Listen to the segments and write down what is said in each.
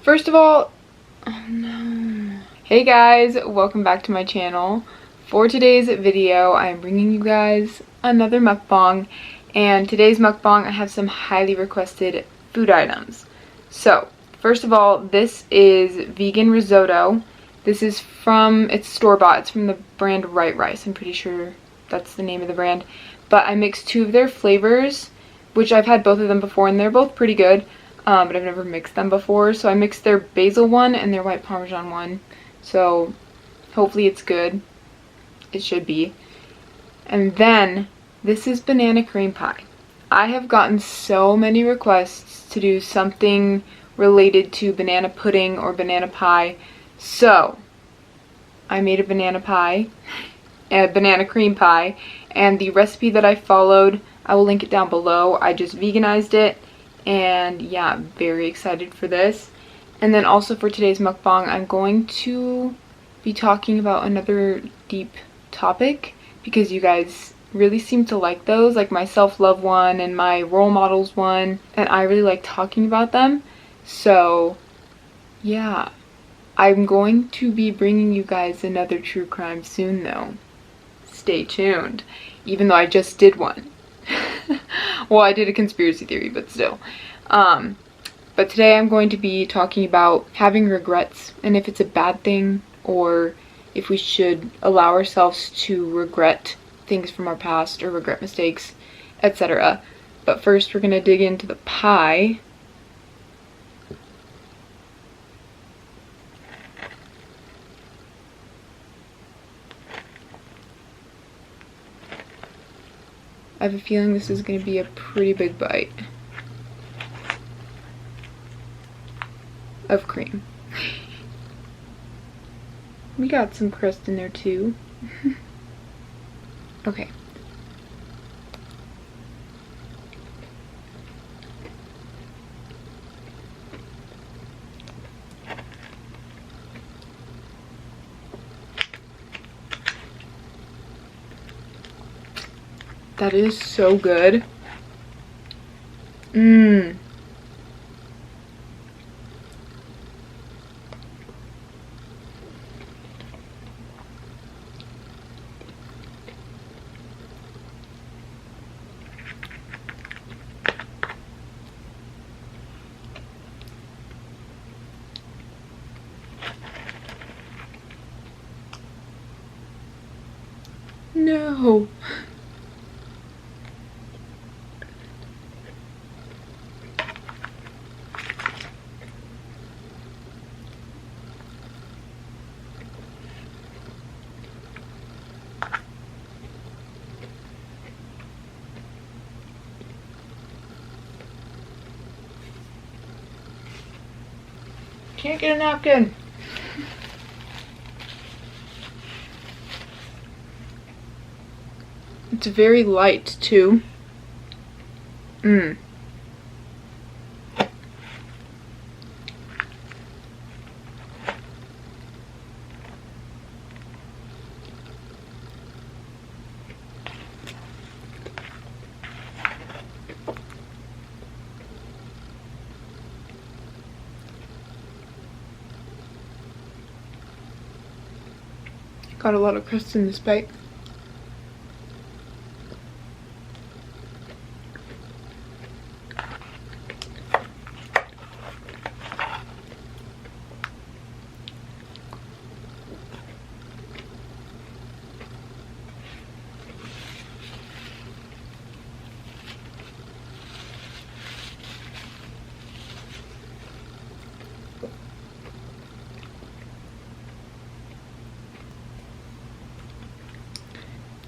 First of all, oh no. Hey guys, welcome back to my channel. For today's video, I am bringing you guys another mukbang, and today's mukbang I have some highly requested food items. So, first of all, this is vegan risotto. This is it's store-bought. It's from the brand Right Rice. I'm pretty sure that's the name of the brand. But I mixed two of their flavors, which I've had both of them before, and they're both pretty good. But I've never mixed them before, so I mixed their basil one and their white parmesan one. So hopefully it's good. It should be. And then this is banana cream pie. I have gotten so many requests to do something related to banana pudding or banana pie, so I made a banana cream pie, and the recipe that I followed, I will link it down below. I just veganized it. And yeah, I'm very excited for this. And then also for today's mukbang, I'm going to be talking about another deep topic because you guys really seem to like those, like my self-love one and my role models one, and I really like talking about them. So yeah, I'm going to be bringing you guys another true crime soon though. Stay tuned, even though I just did one. Well, I did a conspiracy theory, but still. But today I'm going to be talking about having regrets and if it's a bad thing or if we should allow ourselves to regret things from our past or regret mistakes, etc. But first we're going to dig into the pie. I have a feeling this is going to be a pretty big bite of cream. We got some crust in there too. Okay. That is so good. Mmm. No. Can't get a napkin. It's very light too. Mmm. Got a lot of crust in this bite.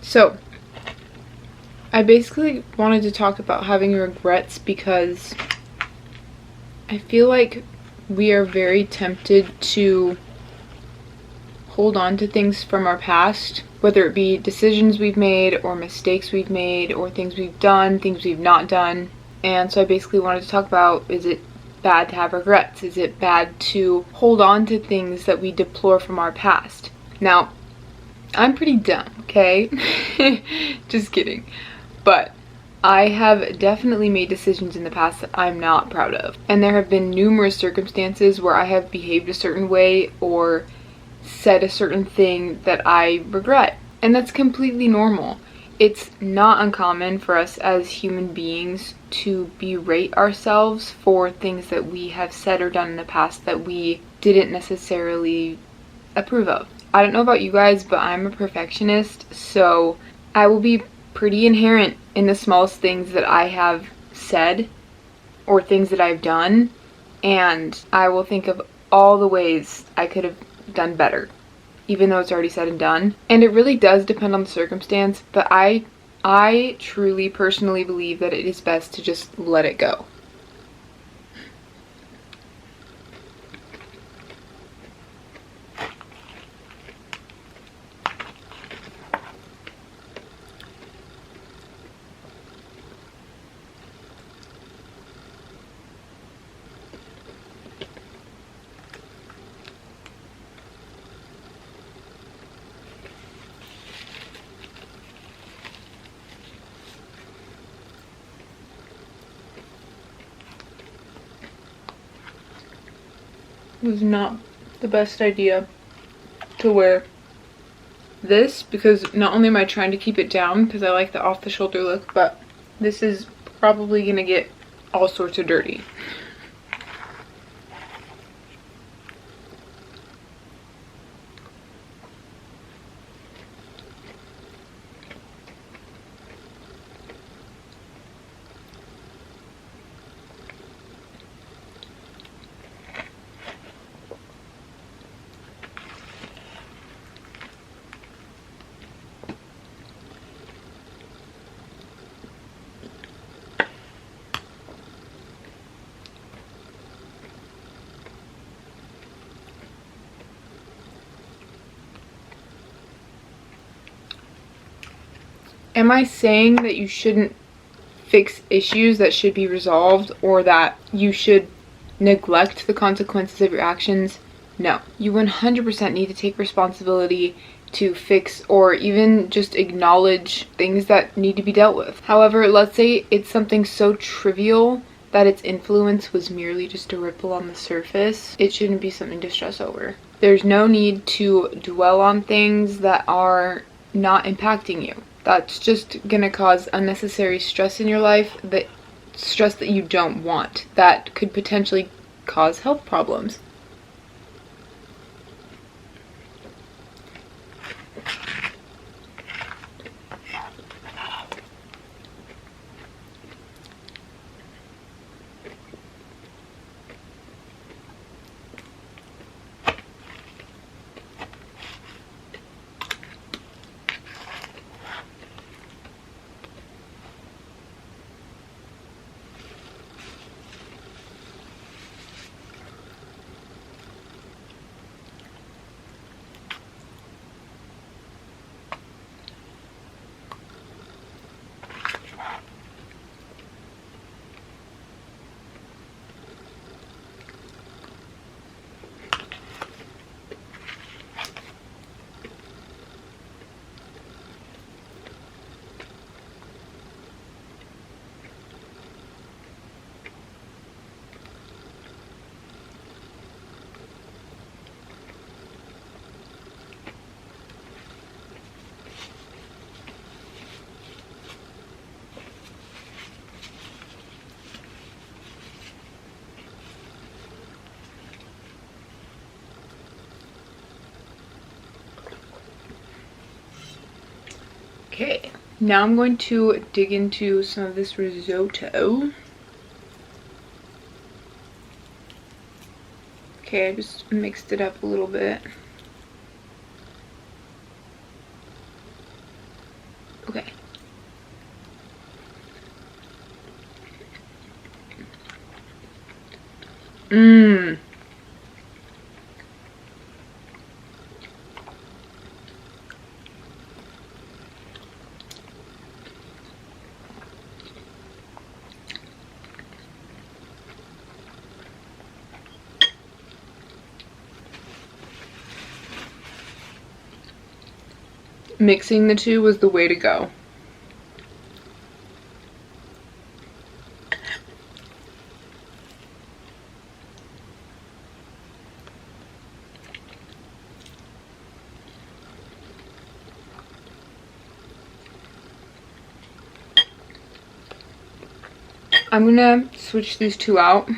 So, I basically wanted to talk about having regrets because I feel like we are very tempted to hold on to things from our past, whether it be decisions we've made or mistakes we've made or things we've done, things we've not done. And so I basically wanted to talk about, is it bad to have regrets? Is it bad to hold on to things that we deplore from our past? Now, I'm pretty dumb, okay? Just kidding. But I have definitely made decisions in the past that I'm not proud of. And there have been numerous circumstances where I have behaved a certain way or said a certain thing that I regret. And that's completely normal. It's not uncommon for us as human beings to berate ourselves for things that we have said or done in the past that we didn't necessarily approve of. I don't know about you guys, but I'm a perfectionist, so I will be pretty inherent in the smallest things that I have said or things that I've done, and I will think of all the ways I could have done better, even though it's already said and done. And it really does depend on the circumstance, but I truly personally believe that it is best to just let it go. It was not the best idea to wear this, because not only am I trying to keep it down because I like the off the shoulder look, but this is probably gonna get all sorts of dirty. Am I saying that you shouldn't fix issues that should be resolved, or that you should neglect the consequences of your actions? No. You 100% need to take responsibility to fix or even just acknowledge things that need to be dealt with. However, let's say it's something so trivial that its influence was merely just a ripple on the surface. It shouldn't be something to stress over. There's no need to dwell on things that are not impacting you. That's just gonna cause unnecessary stress in your life, that stress that you don't want, that could potentially cause health problems. Okay, now I'm going to dig into some of this risotto. Okay, I just mixed it up a little bit. Okay. Mmm. Mixing the two was the way to go. I'm gonna switch these two out.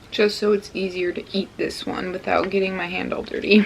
Just so it's easier to eat this one without getting my hand all dirty.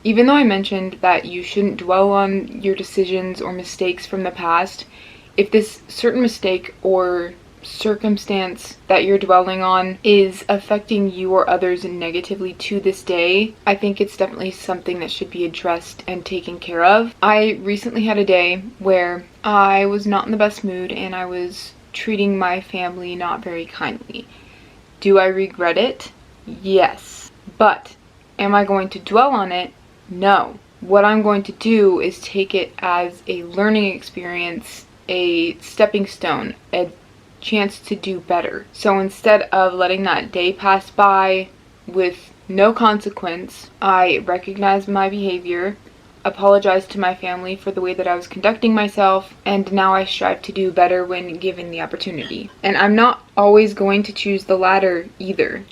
Even though I mentioned that you shouldn't dwell on your decisions or mistakes from the past, if this certain mistake or circumstance that you're dwelling on is affecting you or others negatively to this day, I think it's definitely something that should be addressed and taken care of. I recently had a day where I was not in the best mood and I was treating my family not very kindly. Do I regret it? Yes. But am I going to dwell on it? No. What I'm going to do is take it as a learning experience, a stepping stone, a chance to do better. So instead of letting that day pass by with no consequence, I recognized my behavior, apologized to my family for the way that I was conducting myself, and now I strive to do better when given the opportunity. And I'm not always going to choose the latter either.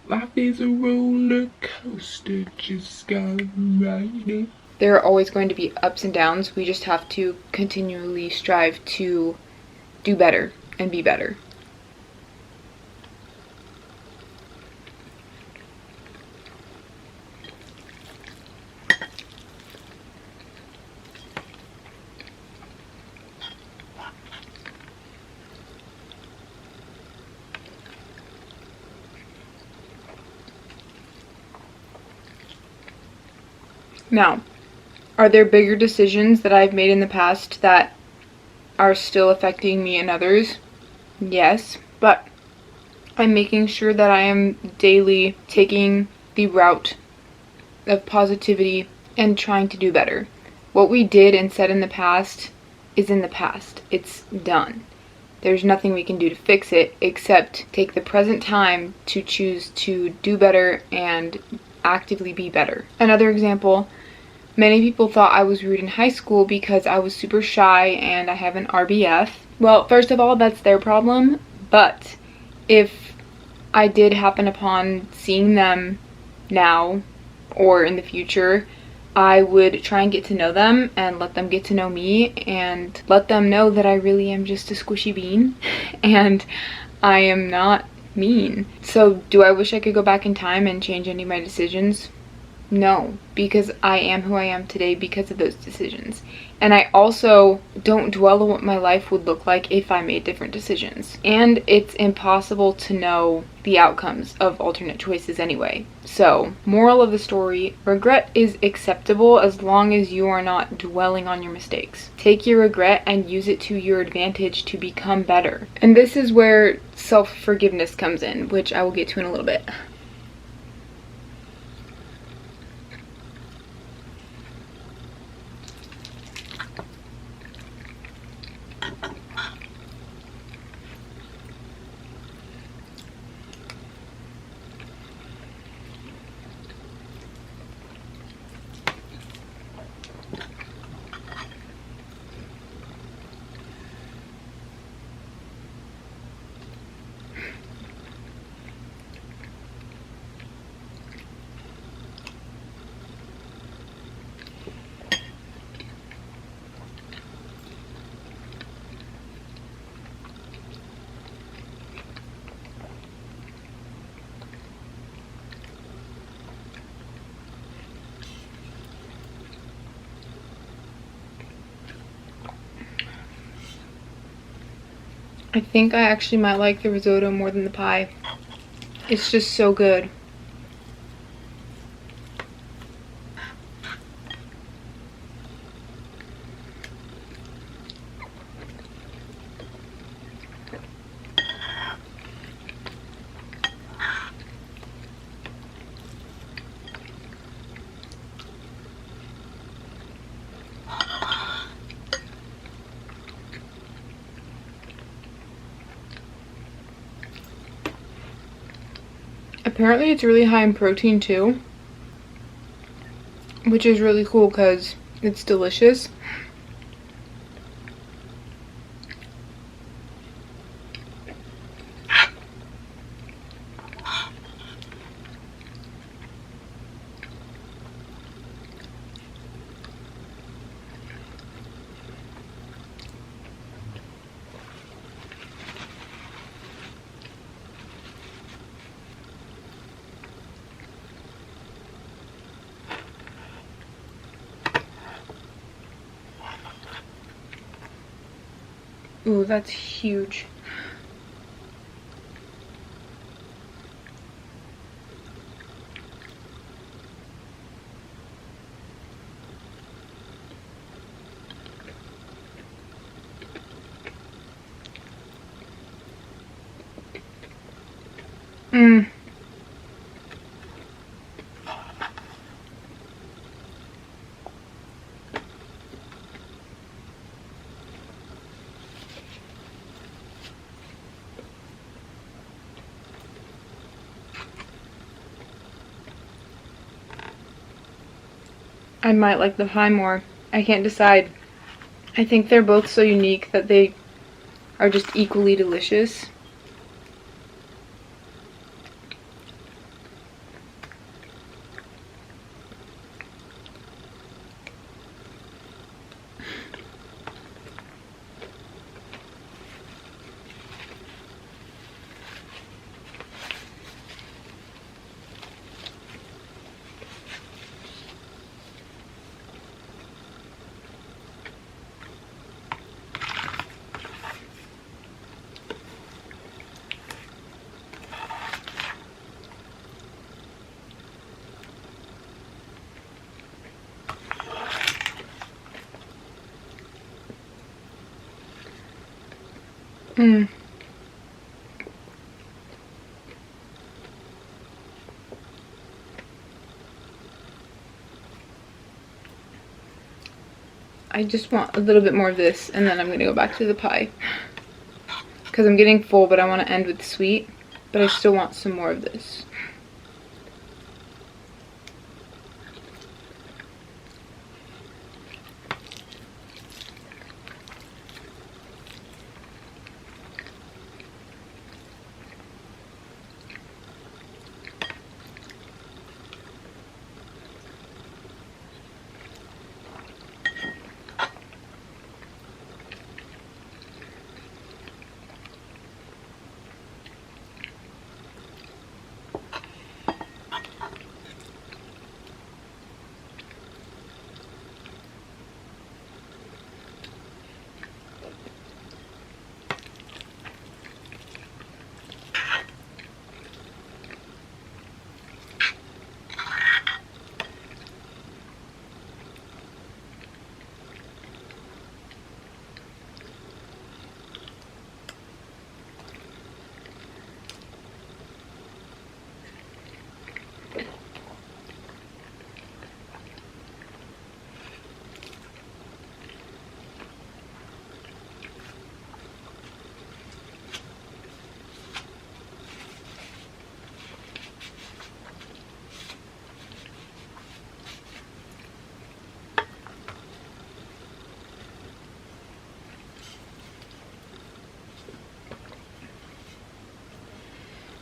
Life is a roller coaster, just gotta ride it. There are always going to be ups and downs. We just have to continually strive to do better and be better. Now, are there bigger decisions that I've made in the past that are still affecting me and others? Yes, but I'm making sure that I am daily taking the route of positivity and trying to do better. What we did and said in the past is in the past. It's done. There's nothing we can do to fix it except take the present time to choose to do better and actively be better. Another example, many people thought I was rude in high school because I was super shy and I have an RBF. Well, first of all, that's their problem, but if I did happen upon seeing them now or in the future, I would try and get to know them and let them get to know me and let them know that I really am just a squishy bean and I am not mean. So do I wish I could go back in time and change any of my decisions? No, because I am who I am today because of those decisions. And I also don't dwell on what my life would look like if I made different decisions. And it's impossible to know the outcomes of alternate choices anyway. So, moral of the story, regret is acceptable as long as you are not dwelling on your mistakes. Take your regret and use it to your advantage to become better. And this is where self-forgiveness comes in, which I will get to in a little bit. I think I actually might like the risotto more than the pie. It's just so good. Apparently it's really high in protein too, which is really cool because it's delicious. Ooh, that's huge. Mmm. I might like the pie more. I can't decide. I think they're both so unique that they are just equally delicious. Mmm. I just want a little bit more of this, and then I'm gonna go back to the pie. Because I'm getting full, but I want to end with sweet. But I still want some more of this.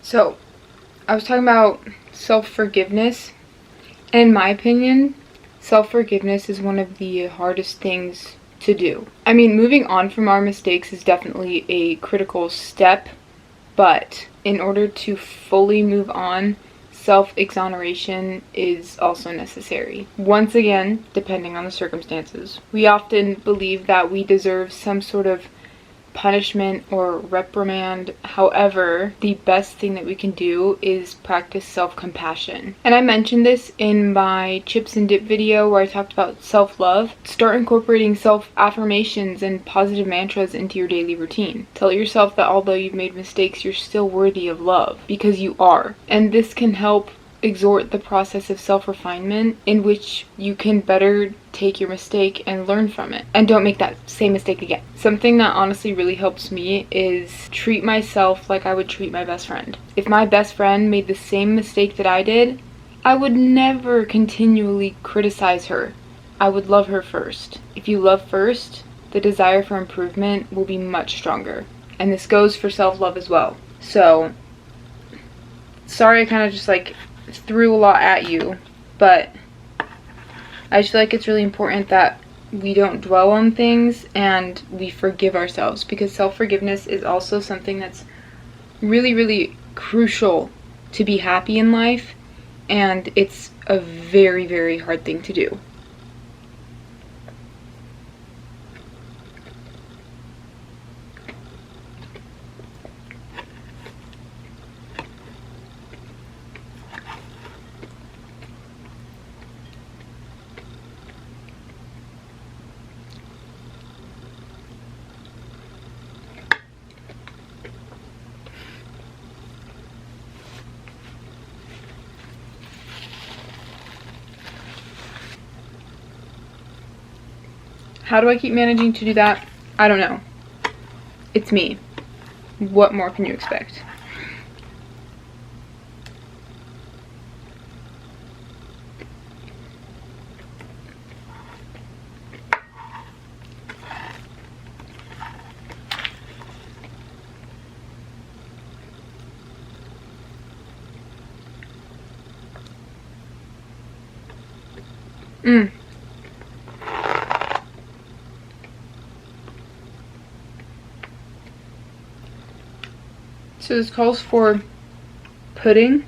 So, I was talking about self-forgiveness. And in my opinion, self-forgiveness is one of the hardest things to do. I mean, moving on from our mistakes is definitely a critical step, but in order to fully move on, self-exoneration is also necessary. Once again, depending on the circumstances. We often believe that we deserve some sort of punishment or reprimand. However, the best thing that we can do is practice self-compassion. And I mentioned this in my chips and dip video where I talked about self-love. Start incorporating self-affirmations and positive mantras into your daily routine. Tell yourself that although you've made mistakes, you're still worthy of love, because you are. And this can help exhort the process of self-refinement in which you can better take your mistake and learn from it and don't make that same mistake again. Something that honestly really helps me is treat myself like I would treat my best friend. If my best friend made the same mistake that I did, I would never continually criticize her. I would love her first. If you love first, the desire for improvement will be much stronger. And this goes for self-love as well. So, sorry I kind of just like threw a lot at you, but I just feel like it's really important that we don't dwell on things and we forgive ourselves, because self-forgiveness is also something that's really, really crucial to be happy in life, and it's a very, very hard thing to do. How do I keep managing to do that? I don't know. It's me. What more can you expect? So this calls for pudding,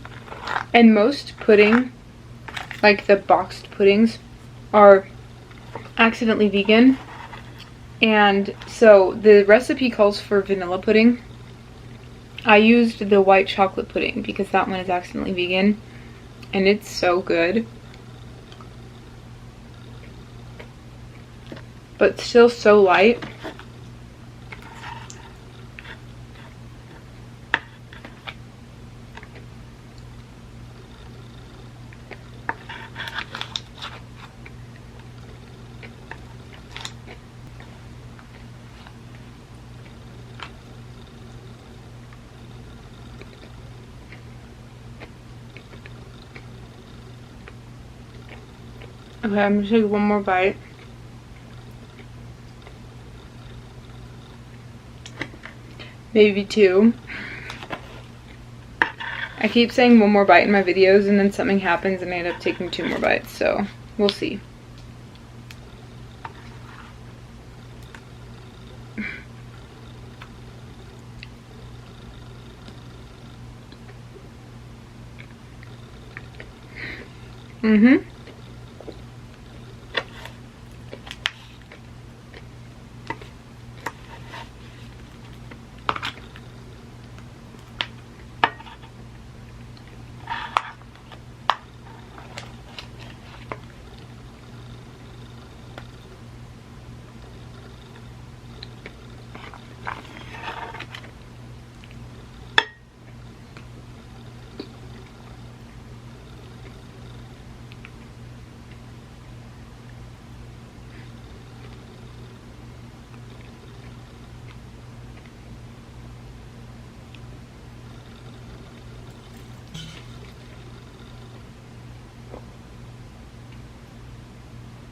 and most pudding, like the boxed puddings, are accidentally vegan. And so the recipe calls for vanilla pudding. I used the white chocolate pudding because that one is accidentally vegan, and it's so good. But still so light. Okay, I'm gonna take one more bite. Maybe two. I keep saying one more bite in my videos and then something happens and I end up taking two more bites, so we'll see.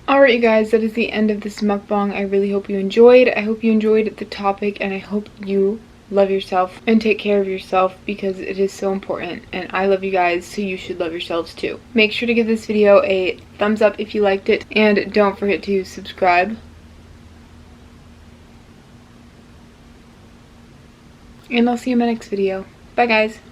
Alright you guys, that is the end of this mukbang. I really hope you enjoyed. I hope you enjoyed the topic, and I hope you love yourself and take care of yourself, because it is so important, and I love you guys, so you should love yourselves too. Make sure to give this video a thumbs up if you liked it, and don't forget to subscribe. And I'll see you in my next video. Bye guys!